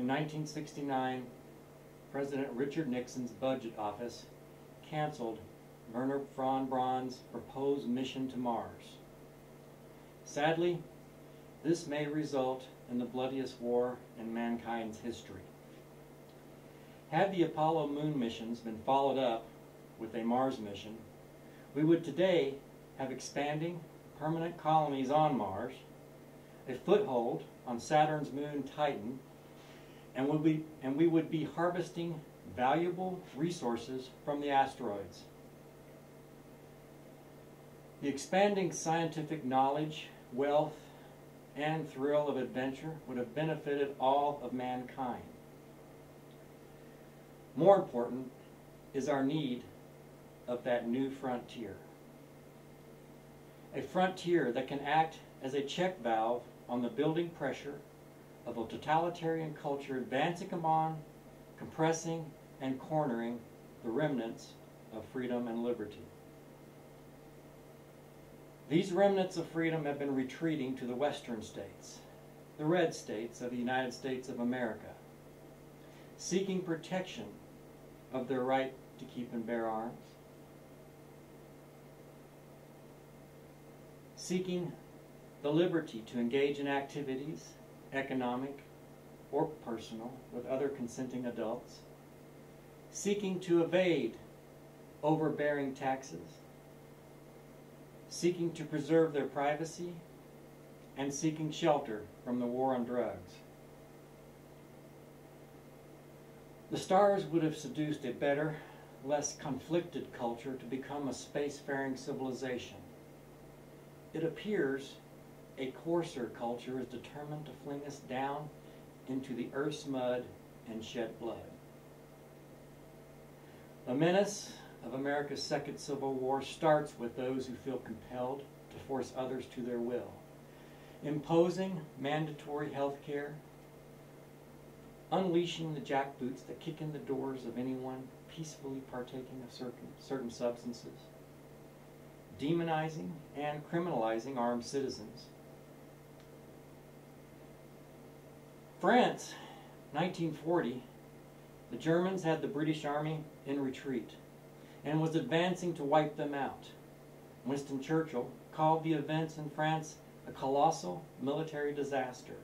In 1969, President Richard Nixon's budget office canceled Wernher von Braun's proposed mission to Mars. Sadly, this may result in the bloodiest war in mankind's history. Had the Apollo moon missions been followed up with a Mars mission, we would today have expanding permanent colonies on Mars, a foothold on Saturn's moon Titan, and we would be harvesting valuable resources from the asteroids. The expanding scientific knowledge, wealth, and thrill of adventure would have benefited all of mankind. More important is our need of that new frontier. A frontier that can act as a check valve on the building pressure of a totalitarian culture advancing upon, compressing, and cornering the remnants of freedom and liberty. These remnants of freedom have been retreating to the western states, the red states of the United States of America, seeking protection of their right to keep and bear arms, seeking the liberty to engage in activities, economic or personal, with other consenting adults, seeking to evade overbearing taxes, seeking to preserve their privacy, and seeking shelter from the war on drugs. The stars would have seduced a better, less conflicted culture to become a spacefaring civilization. It appears a coarser culture is determined to fling us down into the Earth's mud and shed blood. The menace of America's second Civil War starts with those who feel compelled to force others to their will, imposing mandatory health care, unleashing the jackboots that kick in the doors of anyone peacefully partaking of certain substances, demonizing and criminalizing armed citizens. France, 1940, the Germans had the British Army in retreat and was advancing to wipe them out. Winston Churchill called the events in France a colossal military disaster.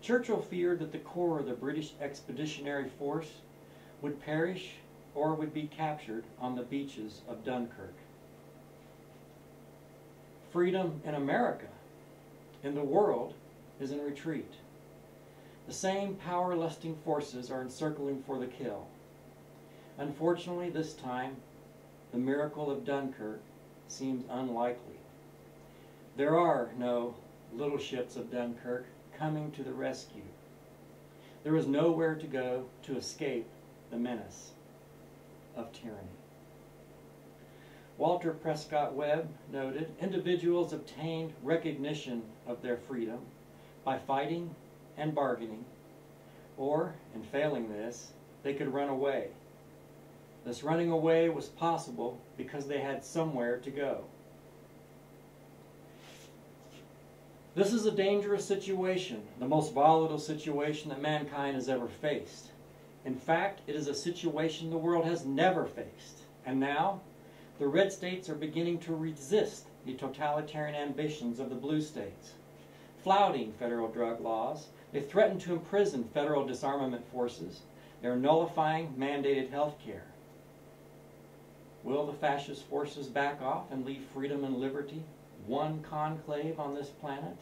Churchill feared that the core of the British Expeditionary Force would perish or would be captured on the beaches of Dunkirk. Freedom in America, in the world, is in retreat. The same power-lusting forces are encircling for the kill. Unfortunately, this time, the miracle of Dunkirk seems unlikely. There are no little ships of Dunkirk coming to the rescue. There is nowhere to go to escape the menace of tyranny. Walter Prescott Webb noted, individuals obtained recognition of their freedom by fighting and bargaining, or, in failing this, they could run away. This running away was possible because they had somewhere to go. This is a dangerous situation, the most volatile situation that mankind has ever faced. In fact, it is a situation the world has never faced. And now, the red states are beginning to resist the totalitarian ambitions of the blue states. Flouting federal drug laws, they threaten to imprison federal disarmament forces. They are nullifying mandated health care. Will the fascist forces back off and leave freedom and liberty one conclave on this planet?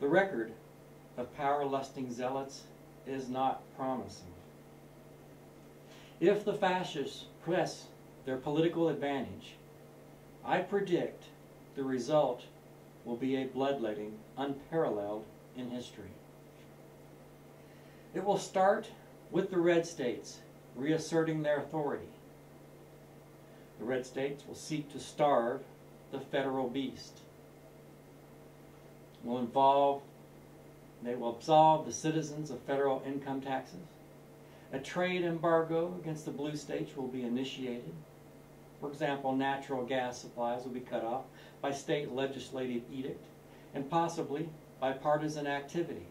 The record of power-lusting zealots is not promising. If the fascists press their political advantage, I predict the result will be a bloodletting unparalleled in history. It will start with the red states reasserting their authority. The red states will seek to starve the federal beast. They will absolve the citizens of federal income taxes. A trade embargo against the blue states will be initiated. For example, natural gas supplies will be cut off by state legislative edict and possibly by partisan activity.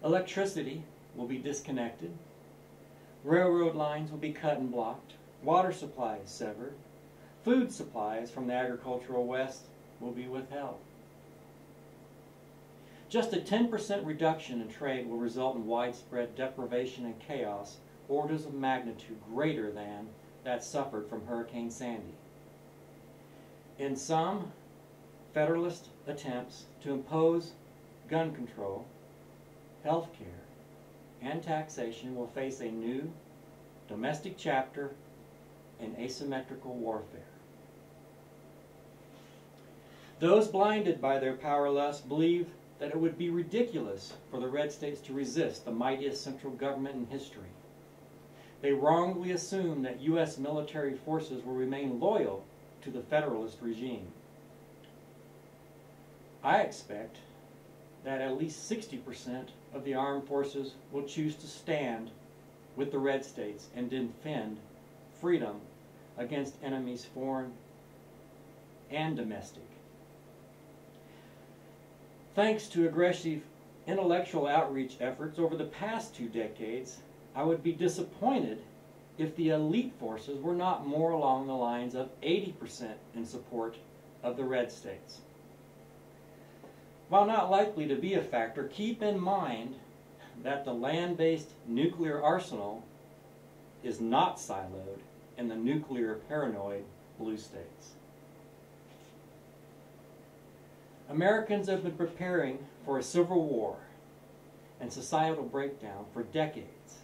Electricity will be disconnected. Railroad lines will be cut and blocked. Water supplies severed. Food supplies from the agricultural West will be withheld. Just a 10% reduction in trade will result in widespread deprivation and chaos, orders of magnitude greater than that suffered from Hurricane Sandy. In some Federalist attempts to impose gun control, health care, and taxation will face a new domestic chapter in asymmetrical warfare. Those blinded by their power lust believe that it would be ridiculous for the red states to resist the mightiest central government in history. They wrongly assume that U.S. military forces will remain loyal to the Federalist regime. I expect that at least 60% of the armed forces will choose to stand with the red states and defend freedom against enemies foreign and domestic. Thanks to aggressive intellectual outreach efforts over the past 2 decades, I would be disappointed if the elite forces were not more along the lines of 80% in support of the red states. While not likely to be a factor, keep in mind that the land-based nuclear arsenal is not siloed in the nuclear paranoid blue states. Americans have been preparing for a civil war and societal breakdown for decades.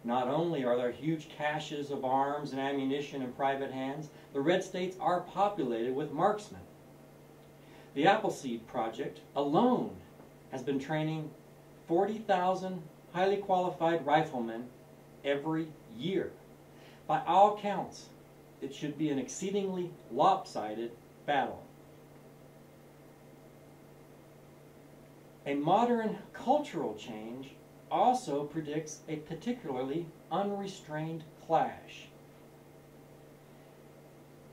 Not only are there huge caches of arms and ammunition in private hands, the red states are populated with marksmen. The Appleseed Project alone has been training 40,000 highly qualified riflemen every year. By all counts, it should be an exceedingly lopsided battle. A modern cultural change also predicts a particularly unrestrained clash.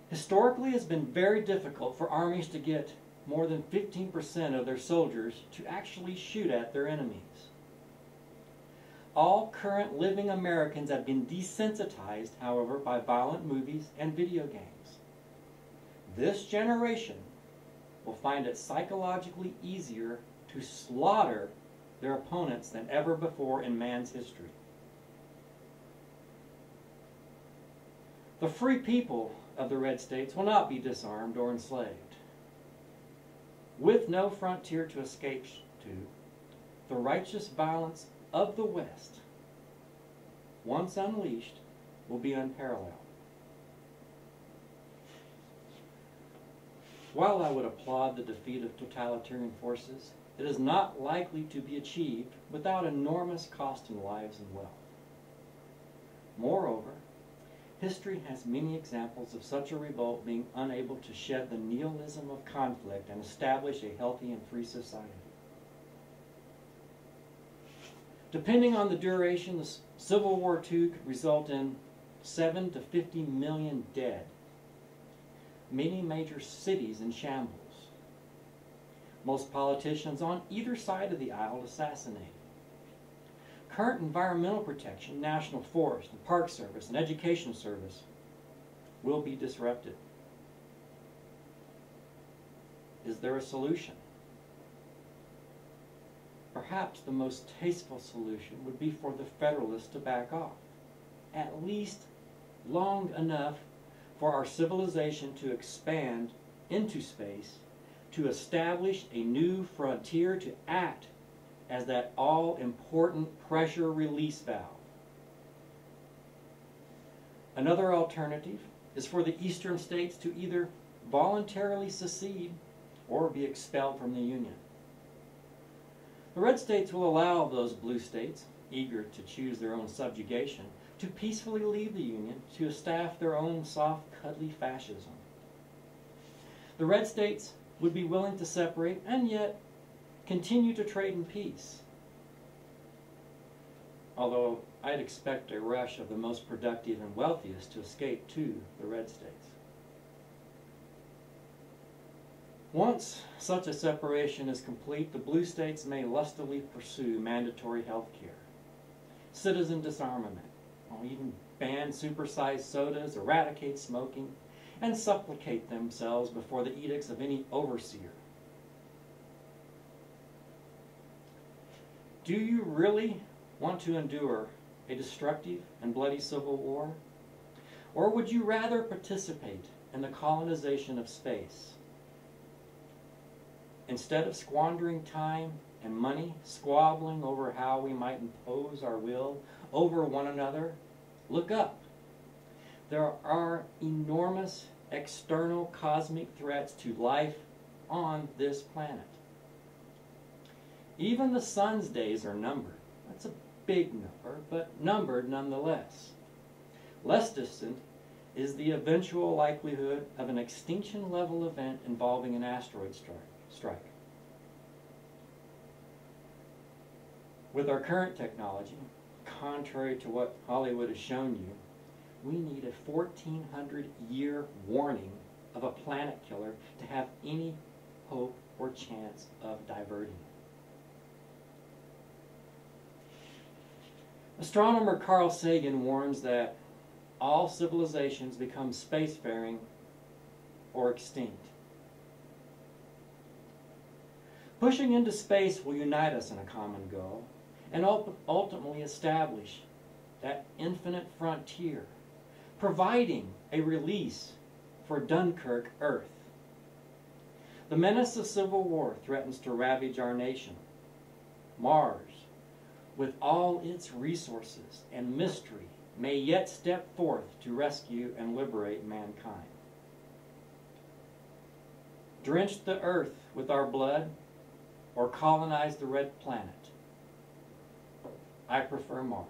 Historically, it has been very difficult for armies to get more than 15% of their soldiers to actually shoot at their enemies. All current living Americans have been desensitized, however, by violent movies and video games. This generation will find it psychologically easier to slaughter their opponents than ever before in man's history. The free people of the red states will not be disarmed or enslaved. With no frontier to escape to, the righteous violence of the West, once unleashed, will be unparalleled. While I would applaud the defeat of totalitarian forces, it is not likely to be achieved without enormous cost in lives and wealth. Moreover, history has many examples of such a revolt being unable to shed the nihilism of conflict and establish a healthy and free society. Depending on the duration, the Civil War II could result in 7 to 50 million dead, many major cities in shambles, most politicians on either side of the aisle assassinated. Current environmental protection, National Forest, and Park Service, and Education Service will be disrupted. Is there a solution? Perhaps the most tasteful solution would be for the Federalists to back off, at least long enough for our civilization to expand into space, to establish a new frontier, to act as that all-important pressure release valve. Another alternative is for the eastern states to either voluntarily secede or be expelled from the Union. The red states will allow those blue states, eager to choose their own subjugation, to peacefully leave the Union to establish their own soft, cuddly fascism. The red states would be willing to separate and yet continue to trade in peace. Although I'd expect a rush of the most productive and wealthiest to escape to the red states. Once such a separation is complete, the blue states may lustily pursue mandatory health care, citizen disarmament, or even ban supersized sodas, eradicate smoking, and supplicate themselves before the edicts of any overseer. Do you really want to endure a destructive and bloody civil war? Or would you rather participate in the colonization of space? Instead of squandering time and money squabbling over how we might impose our will over one another, look up. There are enormous external cosmic threats to life on this planet. Even the sun's days are numbered. That's a big number, but numbered nonetheless. Less distant is the eventual likelihood of an extinction-level event involving an asteroid strike. With our current technology, contrary to what Hollywood has shown you, we need a 1,400-year warning of a planet killer to have any hope or chance of diverting it. Astronomer Carl Sagan warns that all civilizations become spacefaring or extinct. Pushing into space will unite us in a common goal and ultimately establish that infinite frontier, providing a release for Dunkirk Earth. The menace of civil war threatens to ravage our nation. Mars, with all its resources and mystery, may yet step forth to rescue and liberate mankind. Drench the earth with our blood or colonize the red planet. I prefer Mars.